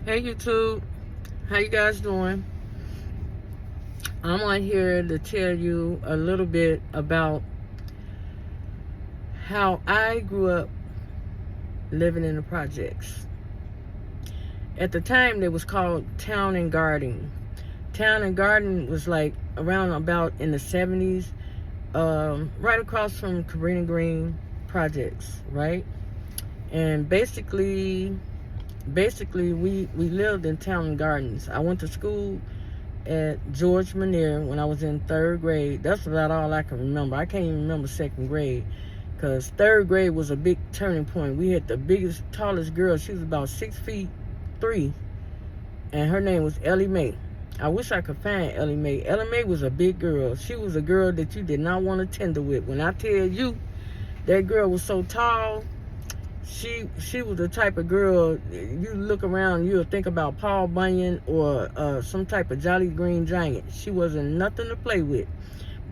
Hey YouTube, how you guys doing? I'm on here to tell you a little bit about how I grew up living in the projects. At the time, it was called Town and Garden. Town and Garden was like around about in the 70s, right across from Cabrini Green projects, right? And basically we lived in Town and Gardens. I went to school at George Manier when I was in 3rd grade. That's about all I can remember. I can't even remember 2nd grade because 3rd grade was a big turning point. We had the biggest, tallest girl. She was about 6'3", and her name was Ellie Mae. I wish I could find Ellie Mae. Ellie Mae was a big girl. She was a girl that you did not want to tender with. When I tell you, that girl was so tall. She was the type of girl, you look around, you'll think about Paul Bunyan or some type of Jolly Green Giant. She wasn't nothing to play with.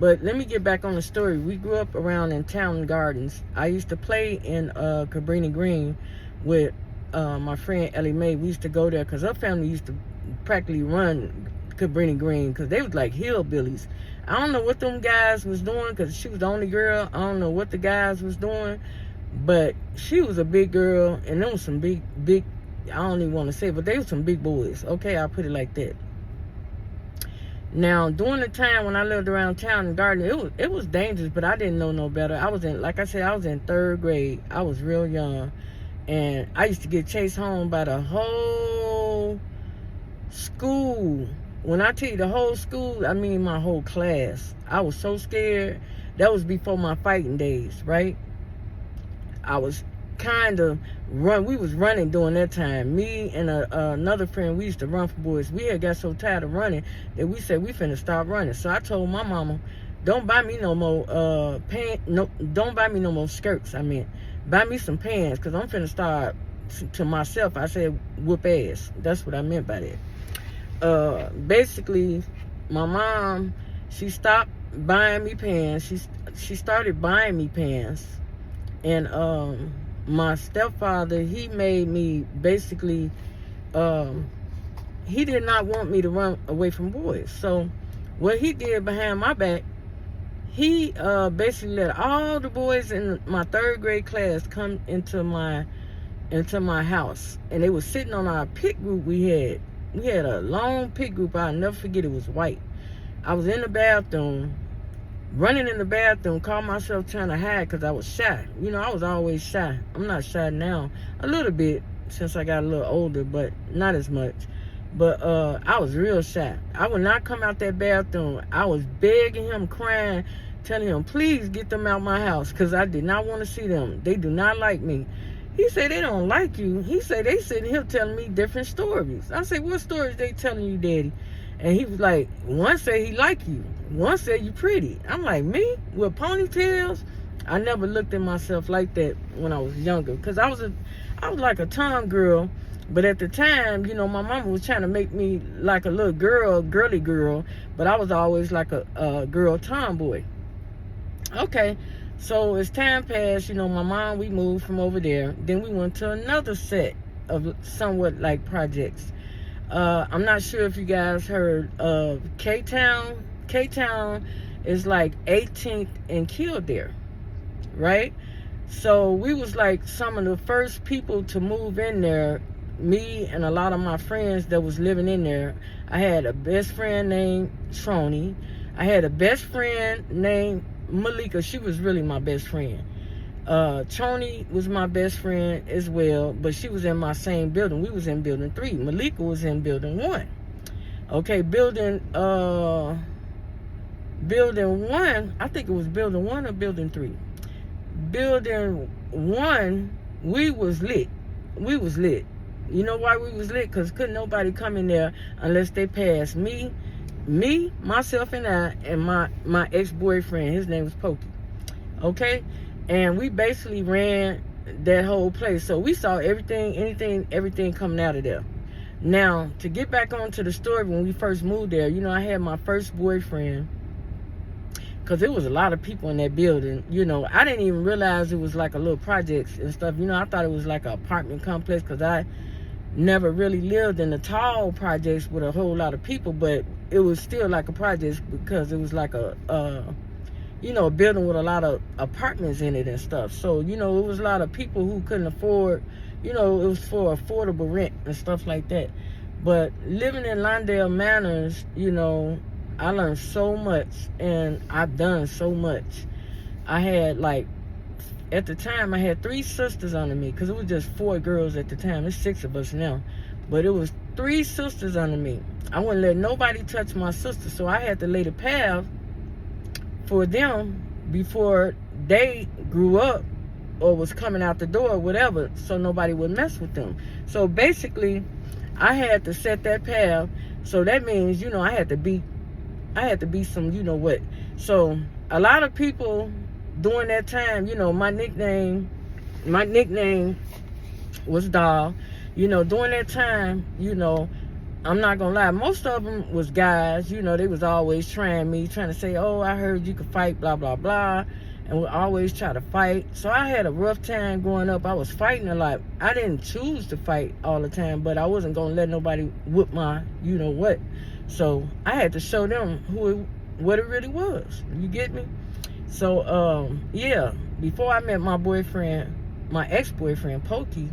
But let me get back on the story. We grew up around in Town and Gardens. I used to play in Cabrini Green with my friend Ellie Mae. We used to go there because her family used to practically run Cabrini Green because they was like hillbillies. I don't know what them guys was doing because she was the only girl. I don't know what the guys was doing. But she was a big girl, and there was some big, I don't even want to say it, but they were some big boys. Okay, I'll put it like that. Now, during the time when I lived around Town and Garden, it was dangerous, but I didn't know no better. I was in, like I said, I was in 3rd grade. I was real young, and I used to get chased home by the whole school. When I tell you the whole school, I mean my whole class. I was so scared. That was before my fighting days, right? I was kind of we was running during that time. Me and another friend, we used to run for boys. We had got so tired of running that we said we finna stop running. So I told my mama, don't buy me no more don't buy me no more skirts. I mean, buy me some pants because I'm finna start to myself. I said whoop ass. That's what I meant by that. Basically, my mom, she stopped buying me pants. She started buying me pants. And my stepfather, he made me basically, he did not want me to run away from boys. So what he did behind my back, he basically let all the boys in my 3rd grade class come into my house. And they were sitting on our pit group we had. We had a long pit group. I'll never forget, it was white. I was in the bathroom. Running in the bathroom, caught myself trying to hide because I was shy. You know, I was always shy. I'm not shy now. A little bit since I got a little older, but not as much. But I was real shy. I would not come out that bathroom. I was begging him, crying, telling him, please get them out my house because I did not want to see them. They do not like me. He said, they don't like you. He said, they sitting here telling me different stories. I said, what stories they telling you, Daddy? And he was like, one said he like you. One said you pretty. I'm like, me? With ponytails? I never looked at myself like that when I was younger. Because I was like a tom girl. But at the time, you know, my mama was trying to make me like a little girl, girly girl. But I was always like a girl tomboy. Okay. So as time passed, you know, my mom, we moved from over there. Then we went to another set of somewhat like projects. I'm not sure if you guys heard of K-Town. K-Town is like 18th and Kildare, right? So we was like some of the first people to move in there. Me and a lot of my friends that was living in there. I had a best friend named Trony. I had a best friend named Malika. She was really my best friend. Tony was my best friend as well, but she was in my same building. We was in building 3. Malika was in building 1. Okay, building 1, I think it was building 1 or building 3. Building 1, we was lit. We was lit. You know why we was lit? Because couldn't nobody come in there unless they passed me, myself, and I, and my ex-boyfriend. His name was Pokey. Okay? And we basically ran that whole place. So we saw everything coming out of there. Now, to get back onto the story, when we first moved there, you know, I had my first boyfriend. Because there was a lot of people in that building. You know, I didn't even realize it was like a little projects and stuff. You know, I thought it was like an apartment complex because never really lived in the tall projects with a whole lot of people, but it was still like a project because it was like a building with a lot of apartments in it and stuff. So, it was a lot of people who couldn't afford, it was for affordable rent and stuff like that. But living in Lawndale Manors, I learned so much and I've done so much. I had at the time, I had 3 sisters under me because it was just 4 girls at the time. There's 6 of us now. But it was 3 sisters under me. I wouldn't let nobody touch my sisters. So I had to lay the path for them before they grew up or was coming out the door or whatever, so nobody would mess with them. So basically, I had to set that path. So that means, I had to be some, what. So a lot of people during that time, my nickname was Doll. During that time, I'm not gonna lie, most of them was guys. They was always trying to say, oh, I heard you could fight, blah, blah, blah, and would always try to fight. So I had a rough time growing up. I was fighting a lot. I didn't choose to fight all the time, but I wasn't gonna let nobody whoop my what. So I had to show them what it really was. You get me? So, yeah, before I met my boyfriend, my ex-boyfriend, Pokey,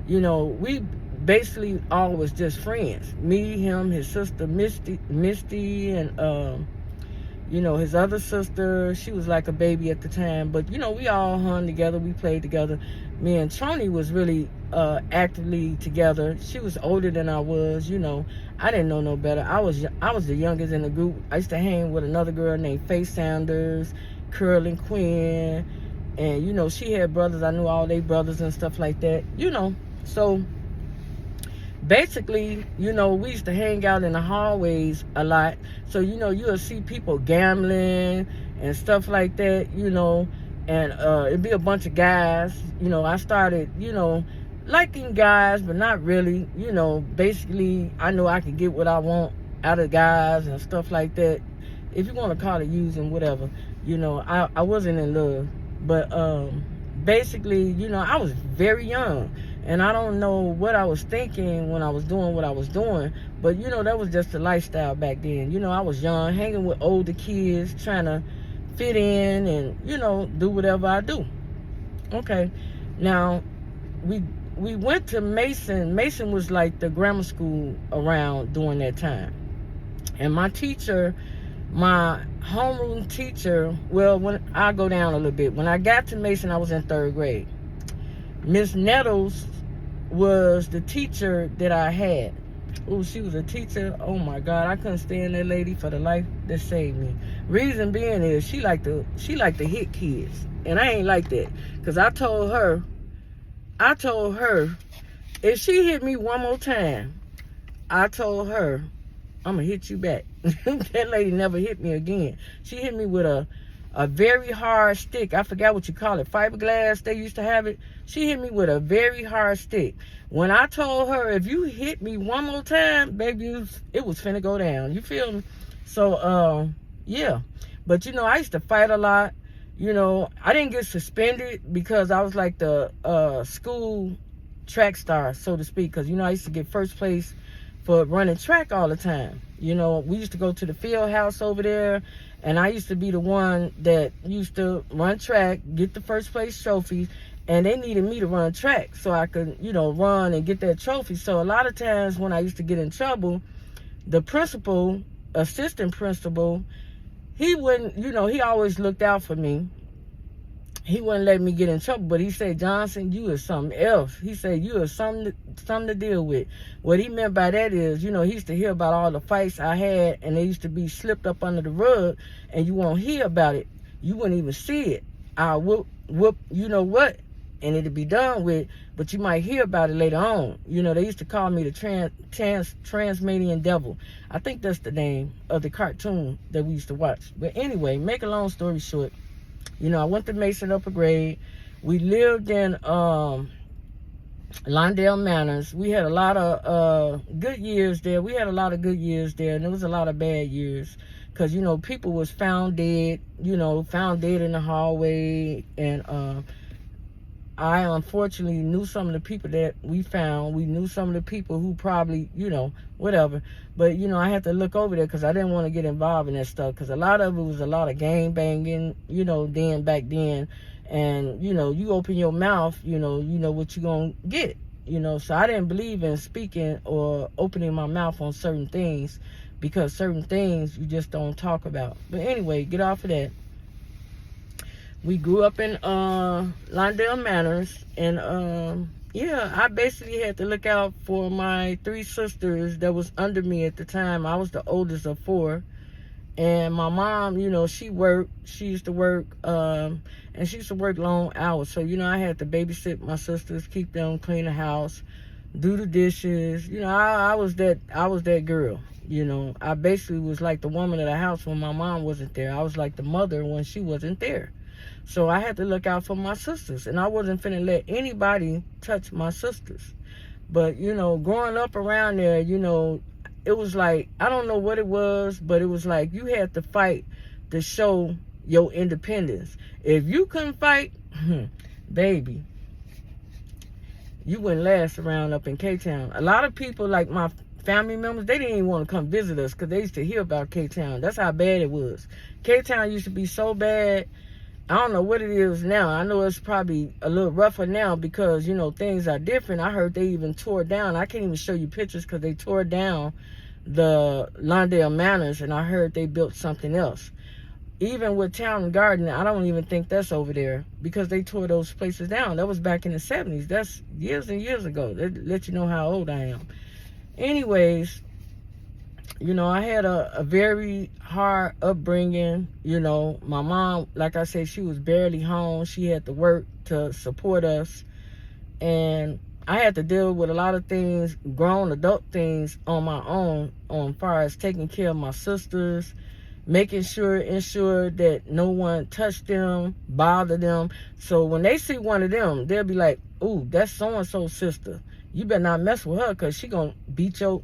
we basically all was just friends. Me, him, his sister, Misty, and, his other sister. She was like a baby at the time. But, we all hung together. We played together. Me and Tony was really actively together. She was older than I was, I didn't know no better. I was the youngest in the group. I used to hang with another girl named Faye Sanders, Curlin Quinn, and she had brothers. I knew all their brothers and stuff like that. So basically, we used to hang out in the hallways a lot. So you'll see people gambling and stuff like that. And it'd be a bunch of guys. I started liking guys, but not really. Basically, I know I could get what I want out of guys and stuff like that. If you want to call it using, whatever. I wasn't in love. But basically, I was very young. And I don't know what I was thinking when I was doing what I was doing. But, that was just the lifestyle back then. I was young, hanging with older kids, trying to fit in and, do whatever I do. Okay. Now, we went to Mason. Mason was like the grammar school around during that time. And my teacher, my homeroom teacher, when I go down a little bit. When I got to Mason, I was in 3rd grade. Miss Nettles was the teacher that I had. Oh, she was a teacher. Oh my God, I couldn't stand that lady for the life that saved me. Reason being is she liked to hit kids, and I ain't like that. Cause I told her, if she hit me one more time, I told her, I'm gonna hit you back. That lady never hit me again. She hit me with a very hard stick. I forgot what you call it. Fiberglass, they used to have it. She hit me with a very hard stick. When I told her, if you hit me one more time, baby, it was finna go down. You feel me? So, yeah. But, I used to fight a lot. I didn't get suspended because I was like the school track star, so to speak. Because, I used to get first place for running track all the time. We used to go to the field house over there, and I used to be the one that used to run track, get the first place trophies, and they needed me to run track so I could, run and get that trophy. So a lot of times when I used to get in trouble, the principal, assistant principal, he wouldn't, he always looked out for me. He wouldn't let me get in trouble, but he said, Johnson, you is something else. He said, you is something to deal with. What he meant by that is, he used to hear about all the fights I had, and they used to be slipped up under the rug, and you won't hear about it. You wouldn't even see it. I'll whoop, what, and it'll be done with, but you might hear about it later on. They used to call me the Tasmanian Devil. I think that's the name of the cartoon that we used to watch. But anyway, make a long story short, I went to Mason upper grade. We lived in Lawndale Manors. We had a lot of good years there. We had a lot of good years there, and there was a lot of bad years. Because, people was found dead in the hallway. And, I unfortunately knew some of the people that we found. We knew some of the people who probably, whatever. But, I had to look over there because I didn't want to get involved in that stuff, because a lot of it was a lot of gang banging, back then. And, you open your mouth, you know what you're going to get, So I didn't believe in speaking or opening my mouth on certain things, because certain things you just don't talk about. But anyway, get off of that. We grew up in Lawndale Manors, and I basically had to look out for my 3 sisters that was under me at the time. I was the oldest of 4, and my mom, she worked. She used to work, and she used to work long hours. So I had to babysit my sisters, keep them, clean the house, do the dishes. I was that girl. I basically was like the woman of the house when my mom wasn't there. I was like the mother when she wasn't there. So I had to look out for my sisters, and I wasn't finna let anybody touch my sisters. But, growing up around there, it was like, I don't know what it was, but it was like you had to fight to show your independence. If you couldn't fight, baby, you wouldn't last around up in K-Town. A lot of people, like my family members, they didn't even want to come visit us because they used to hear about K-Town. That's how bad it was. K-Town used to be so bad. I don't know what it is now. I know it's probably a little rougher now because, things are different. I heard they even tore down. I can't even show you pictures because they tore down the Lawndale Manors, and I heard they built something else. Even with Town and Garden, I don't even think that's over there because they tore those places down. That was back in the 70s. That's years and years ago. That let you know how old I am. Anyways, I had a very hard upbringing. My mom, like I said, she was barely home. She had to work to support us. And I had to deal with a lot of things, grown adult things on my own, as far as taking care of my sisters, ensure that no one touched them, bothered them. So when they see one of them, they'll be like, ooh, that's so-and-so's sister. You better not mess with her because she gonna beat your,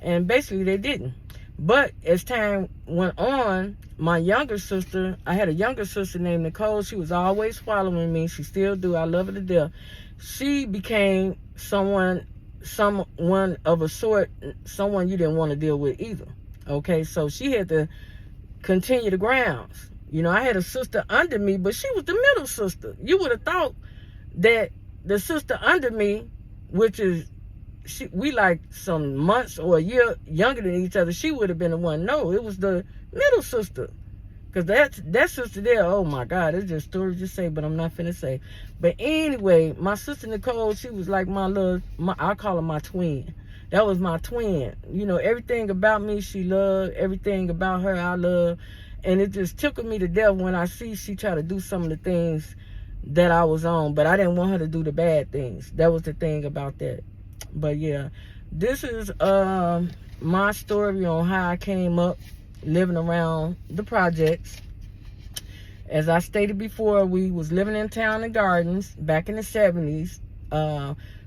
And basically they didn't. But as time went on, my younger sister, I had a younger sister named Nicole. She was always following me. She still do. I love her to death. She became someone of a sort, someone you didn't want to deal with either. Okay, so she had to continue the grounds. I had a sister under me, but she was the middle sister. You would have thought that the sister under me, which is, we like some months or a year younger than each other, she would have been the one. No, it was the middle sister. Because that sister there, oh my God, it's just stories to say, but I'm not finna say. But anyway, my sister Nicole, she was like I call her my twin. That was my twin. Everything about me, she loved. Everything about her, I love. And it just tickled me to death when I see she try to do some of the things that I was on. But I didn't want her to do the bad things. That was the thing about that. But yeah, this is my story on how I came up living around the projects. As I stated before, we was living in Town and Gardens back in the 70s.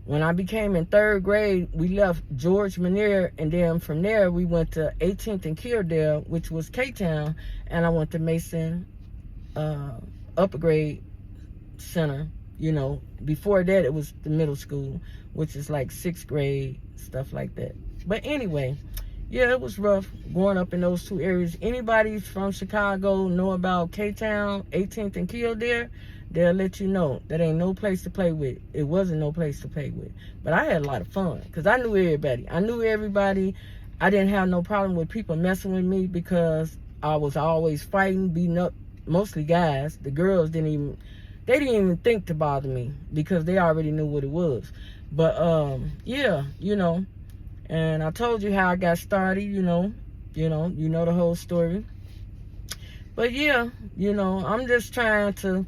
When I became in 3rd grade, we left George Manier, and then from there we went to 18th and Kildare, which was K-Town, and I went to Mason upper grade center. Before that it was the middle school, which is like 6th grade, stuff like that. But anyway, yeah, it was rough growing up in those 2 areas. Anybody from Chicago know about K-Town, 18th and Kildare, they'll let you know that ain't no place to play with. It wasn't no place to play with. But I had a lot of fun because I knew everybody. I didn't have no problem with people messing with me because I was always fighting, beating up mostly guys. The girls didn't even think to bother me because they already knew what it was. But yeah, and I told you how I got started, you know the whole story. But yeah, I'm just trying to,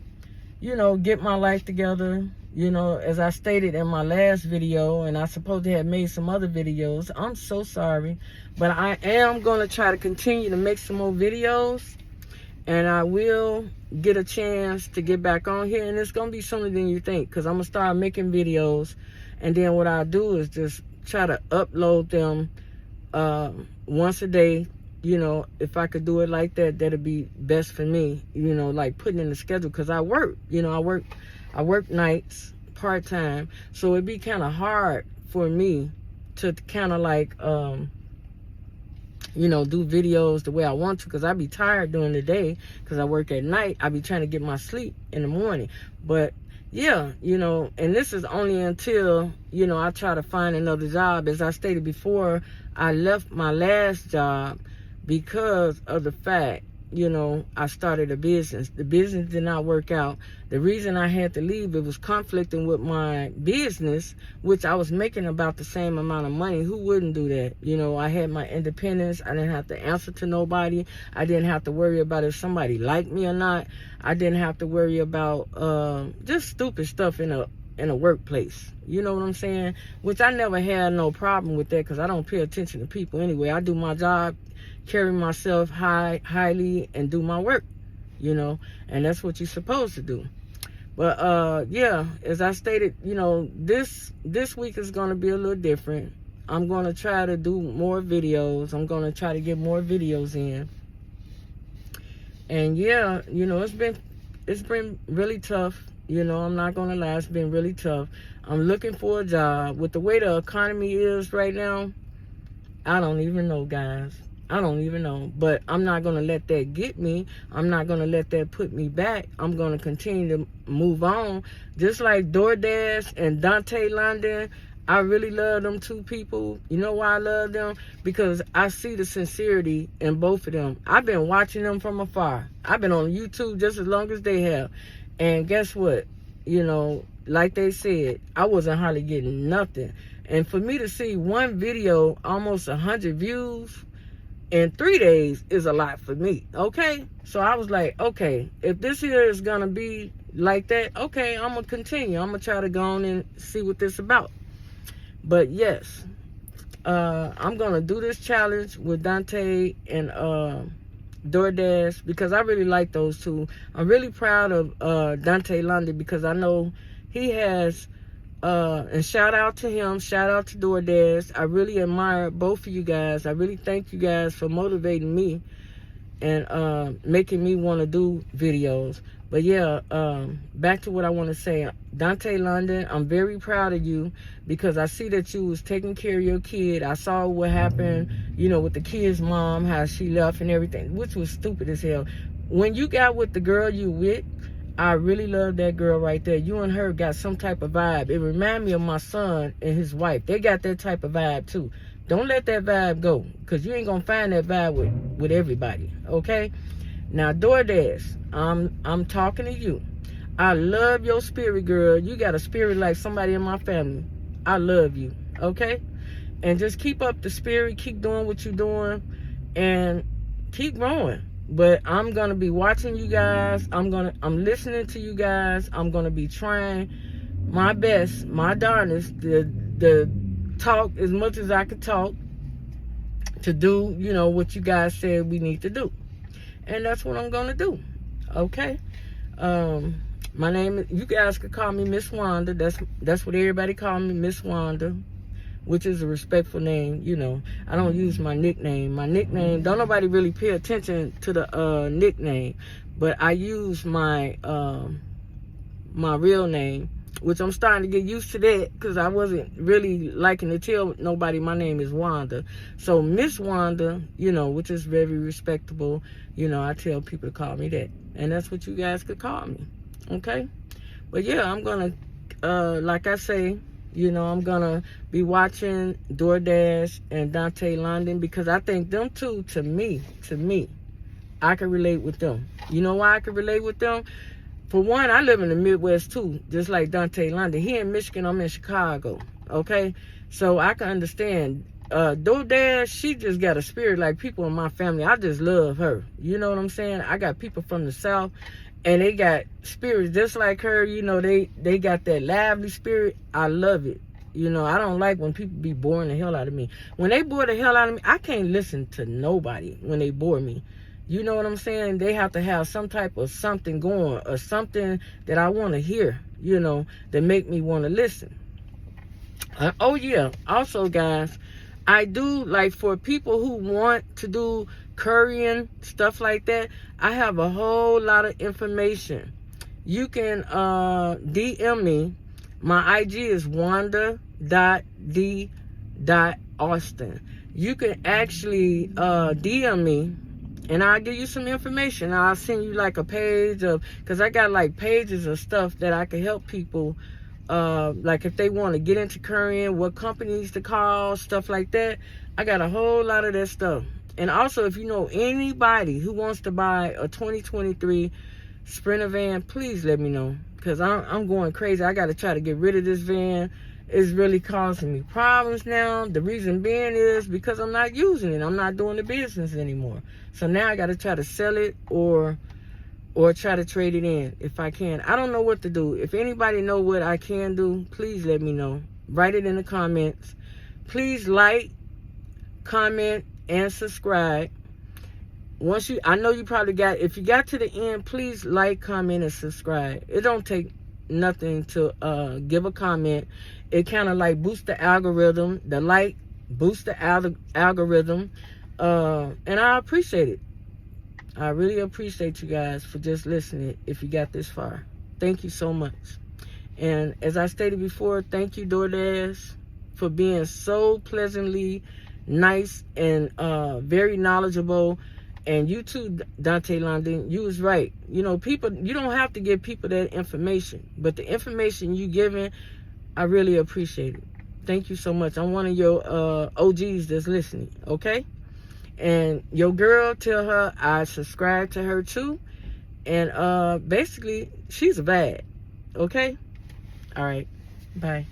get my life together. As I stated in my last video, and I supposed to have made some other videos. I'm so sorry, but I am going to try to continue to make some more videos, and I will get a chance to get back on here, and it's going to be sooner than you think, because I'm going to start making videos, and then what I'll do is just try to upload them once a day. If I could do it like that, that'd be best for me, like putting in the schedule, because I work, I work nights, part-time, so it'd be kind of hard for me to kind of like, you know, do videos the way I want to, because I be tired during the day because I work at night. I be trying to get my sleep in the morning. But yeah, you know, and this is only until, you know, I try to find another job. As I stated before, I left my last job because of the fact, you know, I started a business. The business did not work out. The reason I had to leave, it was conflicting with my business, which I was making about the same amount of money. Who wouldn't do that? You know, I had my independence. I didn't have to answer to nobody. I didn't have to worry about if somebody liked me or not. I didn't have to worry about just stupid stuff in a workplace. You know what I'm saying? Which I never had no problem with that, because I don't pay attention to people anyway. I do my job, carry myself highly, and do my work, you know, and that's what you're supposed to do. But yeah, as I stated, you know, this week is going to be a little different. I'm going to try to do more videos. I'm going to try to get more videos in. And yeah, you know, it's been really tough. You know, I'm not going to lie, it's been really tough. I'm looking for a job. With the way the economy is right now, I don't even know, guys. I don't even know. But I'm not going to let that get me. I'm not going to let that put me back. I'm going to continue to move on. Just like DoorDash and Dante London, I really love them two people. You know why I love them? Because I see the sincerity in both of them. I've been watching them from afar. I've been on YouTube just as long as they have. And guess what? You know, like they said, I wasn't hardly getting nothing. And for me to see one video, almost 100 views in 3 days is a lot for me, okay? So I was like, okay, if this here is going to be like that, okay, I'm going to continue. I'm going to try to go on and see what this is about. But yes, I'm going to do this challenge with Dante and DoorDash, because I really like those two. I'm really proud of Dante London, because I know he has, and shout out to him, shout out to DoorDash. I really admire both of you guys. I really thank you guys for motivating me and making me want to do videos. But yeah, back to what I want to say. Dante London, I'm very proud of you, because I see that you was taking care of your kid. I saw what happened, you know, with the kid's mom, how she left and everything, which was stupid as hell. When you got with the girl you with, I really love that girl right there. You and her got some type of vibe. It reminded me of my son and his wife. They got that type of vibe too. Don't let that vibe go, because you ain't going to find that vibe with everybody, okay? Now, DoorDash, I'm talking to you. I love your spirit, girl. You got a spirit like somebody in my family. I love you, okay? And just keep up the spirit. Keep doing what you're doing, and keep growing. But I'm gonna be watching you guys. I'm listening to you guys. I'm gonna be trying my best, my darnest, to talk as much as I could talk, to do, you know, what you guys said we need to do. And that's what I'm gonna do. Okay. My name is, you guys could call me Miss Wanda. That's what everybody call me, Miss Wanda, which is a respectful name. You know, I don't use my nickname. My nickname, don't nobody really pay attention to the nickname, but I use my my real name, which I'm starting to get used to that, because I wasn't really liking to tell nobody my name is Wanda. So Miss Wanda, you know, which is very respectable. You know, I tell people to call me that, and that's what you guys could call me, okay? But yeah, I'm gonna, like I say, you know, I'm gonna be watching DoorDash and Dante London, because I think them two, to me, I can relate with them. You know why I can relate with them? For one, I live in the Midwest too, just like Dante London. He in Michigan, I'm in Chicago, okay? So I can understand. DoorDash, she just got a spirit like people in my family. I just love her. You know what I'm saying? I got people from the South, and they got spirits just like her. You know, they got that lively spirit. I love it. You know, I don't like when people be boring the hell out of me. When they bore the hell out of me, I can't listen to nobody when they bore me. You know what I'm saying? They have to have some type of something going, or something that I want to hear, you know, that make me want to listen. Oh yeah, also guys, I do, like, for people who want to do currying, stuff like that, I have a whole lot of information you can DM me. My IG is wanda.d.austin. You can actually DM me, and I'll give you some information. I'll send you like a page of, because I got like pages of stuff that I can help people, like if they want to get into currying, what companies to call, stuff like that. I got a whole lot of that stuff. And also, if you know anybody who wants to buy a 2023 Sprinter van, please let me know, because I'm going crazy. I got to try to get rid of this van. It's really causing me problems now. The reason being is because I'm not using it. I'm not doing the business anymore. So now I got to try to sell it or try to trade it in if I can. I don't know what to do. If anybody know what I can do, please let me know. Write it in the comments. Please like, comment, and subscribe. I know you probably if you got to the end, please like, comment, and subscribe. It don't take nothing to give a comment. It kind of like boosts the algorithm. The like boosts the algorithm, and I appreciate it. I really appreciate you guys for just listening if you got this far. Thank you so much. And as I stated before, thank you, DoorDash, for being so pleasantly nice and very knowledgeable. And you too, Dante London, you was right. You know, people, you don't have to give people that information, but the information you giving, I really appreciate it. Thank you so much. I'm one of your OGs that's listening, okay? And your girl, tell her I subscribe to her too. And basically, she's bad, okay? All right, bye.